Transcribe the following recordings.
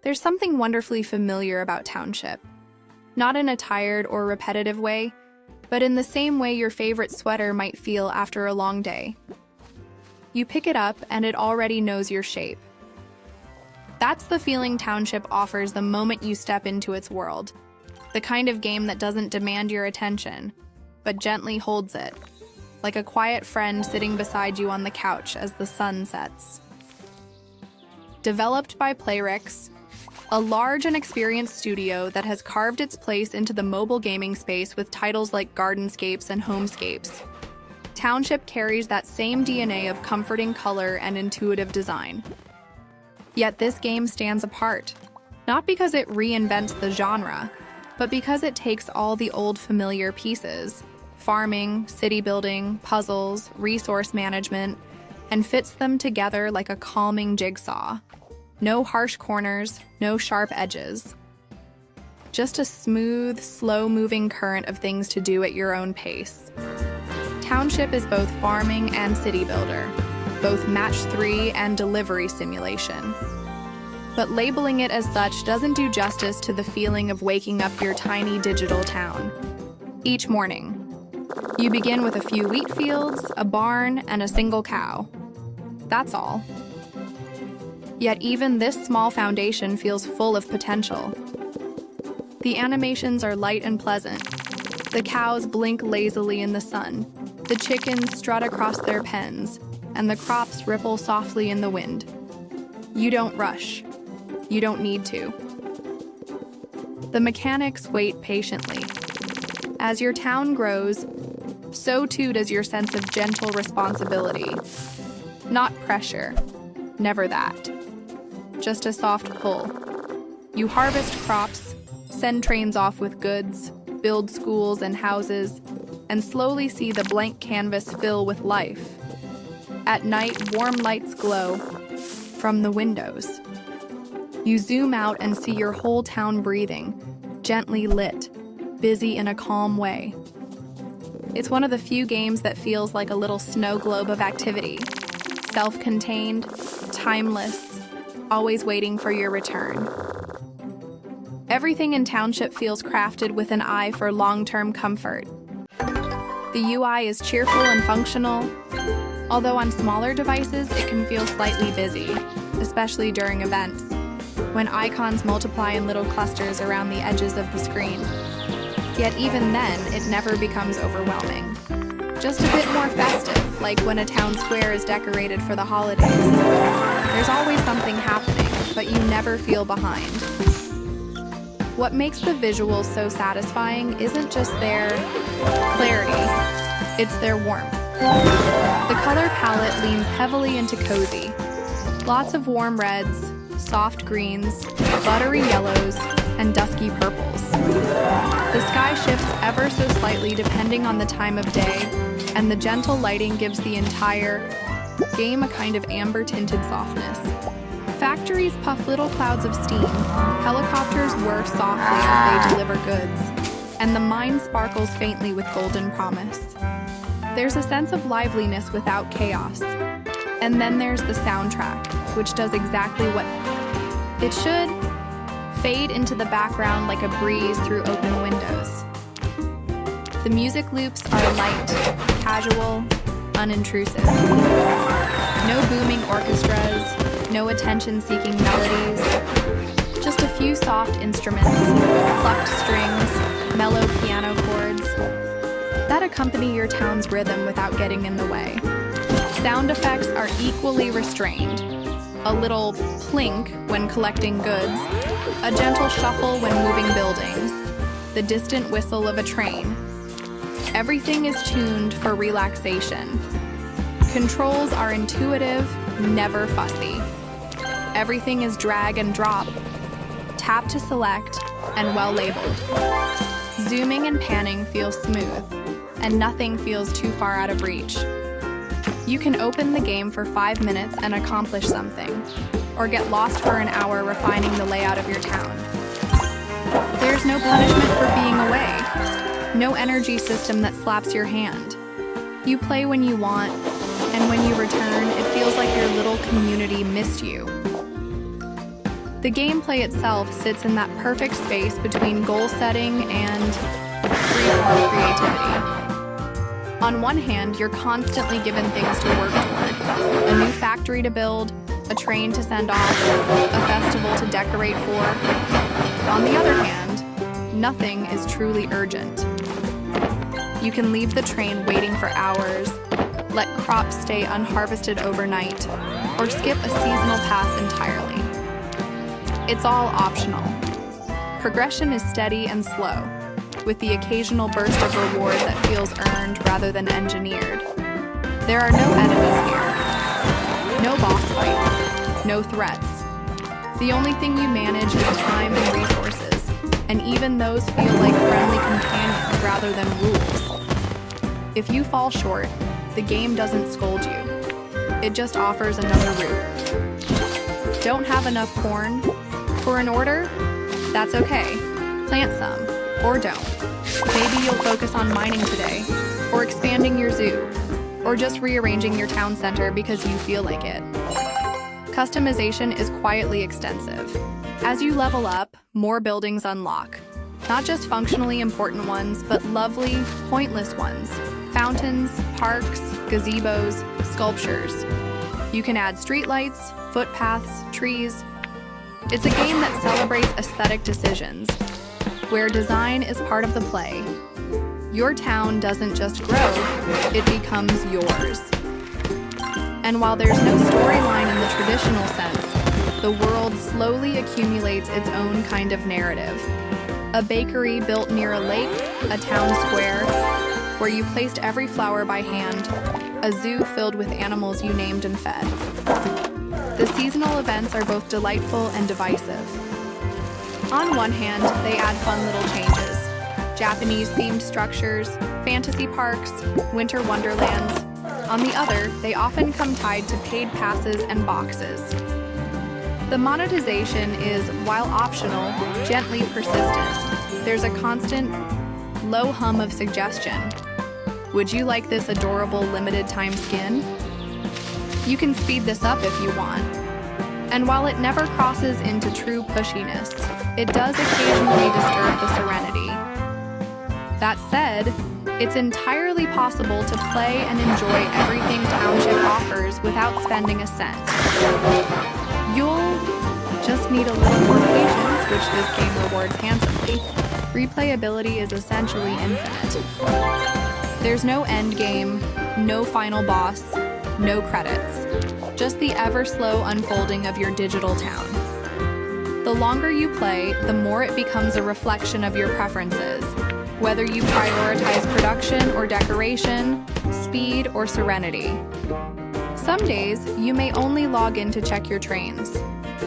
There's something wonderfully familiar about Township. Not in a tired or repetitive way, but in the same way your favorite sweater might feel after a long day. You pick it up and it already knows your shape. That's the feeling Township offers the moment you step into its world. The kind of game that doesn't demand your attention, but gently holds it, like a quiet friend sitting beside you on the couch as the sun sets. Developed by Playrix, a large and experienced studio that has carved its place into the mobile gaming space with titles like Gardenscapes and Homescapes, Township carries that same DNA of comforting color and intuitive design. Yet this game stands apart, not because it reinvents the genre, but because it takes all the old familiar pieces, farming, city building, puzzles, resource management, and fits them together like a calming jigsaw. No harsh corners, no sharp edges. Just a smooth, slow-moving current of things to do at your own pace. Township is both farming and city builder, both match 3 and delivery simulation. But labeling it as such doesn't do justice to the feeling of waking up your tiny digital town. Each morning, you begin with a few wheat fields, a barn, and a single cow. That's all. Yet even this small foundation feels full of potential. The animations are light and pleasant. The cows blink lazily in the sun. The chickens strut across their pens, and the crops ripple softly in the wind. You don't rush. You don't need to. The mechanics wait patiently. As your town grows, so too does your sense of gentle responsibility. Not pressure, never that. Just a soft pull. You harvest crops, send trains off with goods, build schools and houses, and slowly see the blank canvas fill with life. At night, warm lights glow from the windows. You zoom out and see your whole town breathing, gently lit, busy in a calm way. It's one of the few games that feels like a little snow globe of activity, self-contained, timeless, always waiting for your return. Everything in Township feels crafted with an eye for long-term comfort. The UI is cheerful and functional, although on smaller devices it can feel slightly busy, especially during events, when icons multiply in little clusters around the edges of the screen. Yet even then, it never becomes overwhelming. Just a bit more festive, like when a town square is decorated for the holidays. There's always something happening, but you never feel behind. What makes the visuals so satisfying isn't just their clarity, it's their warmth. The color palette leans heavily into cozy. Lots of warm reds, soft greens, buttery yellows, and dusky purples. The sky shifts ever so slightly depending on the time of day, and the gentle lighting gives the entire game a kind of amber-tinted softness. Factories puff little clouds of steam, helicopters whir softly as they deliver goods, and the mine sparkles faintly with golden promise. There's a sense of liveliness without chaos. And then there's the soundtrack, which does exactly what it should: fade into the background like a breeze through open windows. The music loops are light, casual, unintrusive. No booming orchestras, no attention-seeking melodies, just a few soft instruments, plucked strings, mellow piano chords that accompany your town's rhythm without getting in the way. Sound effects are equally restrained. A little plink when collecting goods, a gentle shuffle when moving buildings, the distant whistle of a train. Everything is tuned for relaxation. Controls are intuitive, never fussy. Everything is drag and drop, tap to select, and well labeled. Zooming and panning feels smooth, and nothing feels too far out of reach. You can open the game for 5 minutes and accomplish something, or get lost for an hour refining the layout of your town. There's no punishment for being away, no energy system that slaps your hand. You play when you want, and when you return, it feels like your little community missed you. The gameplay itself sits in that perfect space between goal setting and freeform creativity. On one hand, you're constantly given things to work toward: a new factory to build, a train to send off, a festival to decorate for. On the other hand, nothing is truly urgent. You can leave the train waiting for hours, let crops stay unharvested overnight, or skip a seasonal pass entirely. It's all optional. Progression is steady and slow, with the occasional burst of reward that feels earned rather than engineered. There are no enemies here, no boss fights, no threats. The only thing you manage is time and resources, and even those feel like friendly companions rather than rules. If you fall short, the game doesn't scold you. It just offers another route. Don't have enough corn? For an order? That's okay. Plant some, or don't. Maybe you'll focus on mining today, or expanding your zoo, or just rearranging your town center because you feel like it. Customization is quietly extensive. As you level up, more buildings unlock. Not just functionally important ones, but lovely, pointless ones. Fountains, parks, gazebos, sculptures. You can add streetlights, footpaths, trees. It's a game that celebrates aesthetic decisions, where design is part of the play. Your town doesn't just grow, it becomes yours. And while there's no storyline in the traditional sense, the world slowly accumulates its own kind of narrative. A bakery built near a lake, a town square, where you placed every flower by hand, a zoo filled with animals you named and fed. The seasonal events are both delightful and divisive. On one hand, they add fun little changes: Japanese-themed structures, fantasy parks, winter wonderlands. On the other, they often come tied to paid passes and boxes. The monetization is, while optional, gently persistent. There's a constant, low hum of suggestion. Would you like this adorable limited-time skin? You can speed this up if you want. And while it never crosses into true pushiness, it does occasionally disturb the serenity. That said, it's entirely possible to play and enjoy everything Township offers without spending a cent. You'll just need a little more patience, which this game rewards handsomely. Replayability is essentially infinite. There's no end game, no final boss, no credits, just the ever-slow unfolding of your digital town. The longer you play, the more it becomes a reflection of your preferences, whether you prioritize production or decoration, speed or serenity. Some days, you may only log in to check your trains.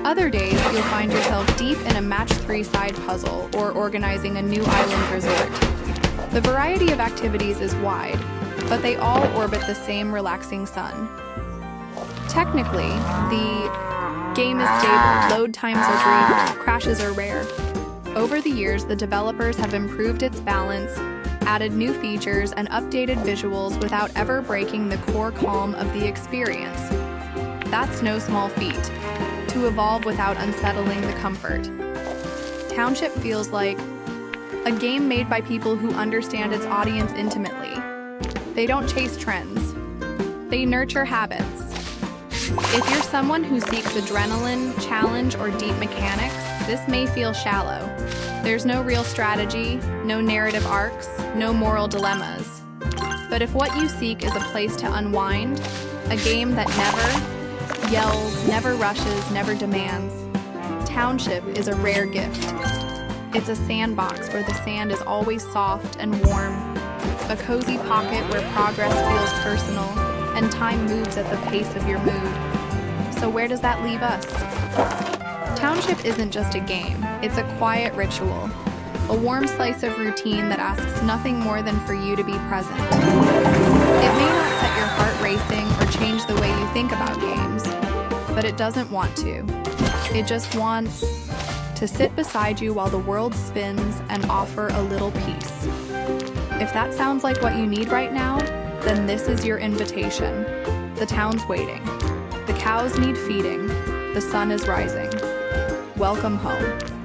Other days, you'll find yourself deep in a match-3 side puzzle or organizing a new island resort. The variety of activities is wide, but they all orbit the same relaxing sun. Technically, the game is stable, load times are brief, crashes are rare. Over the years, the developers have improved its balance, added new features, and updated visuals without ever breaking the core calm of the experience. That's no small feat, to evolve without unsettling the comfort. Township feels like a game made by people who understand its audience intimately. They don't chase trends. They nurture habits. If you're someone who seeks adrenaline, challenge, or deep mechanics, this may feel shallow. There's no real strategy, no narrative arcs, no moral dilemmas. But if what you seek is a place to unwind, a game that never yells, never rushes, never demands, Township is a rare gift. It's a sandbox where the sand is always soft and warm, a cozy pocket where progress feels personal and time moves at the pace of your mood. So where does that leave us? Township isn't just a game, it's a quiet ritual, a warm slice of routine that asks nothing more than for you to be present. It may not set your heart racing or change the way you think about games, but it doesn't want to. It just wants to sit beside you while the world spins and offer a little peace. If that sounds like what you need right now, then this is your invitation. The town's waiting. The cows need feeding. The sun is rising. Welcome home.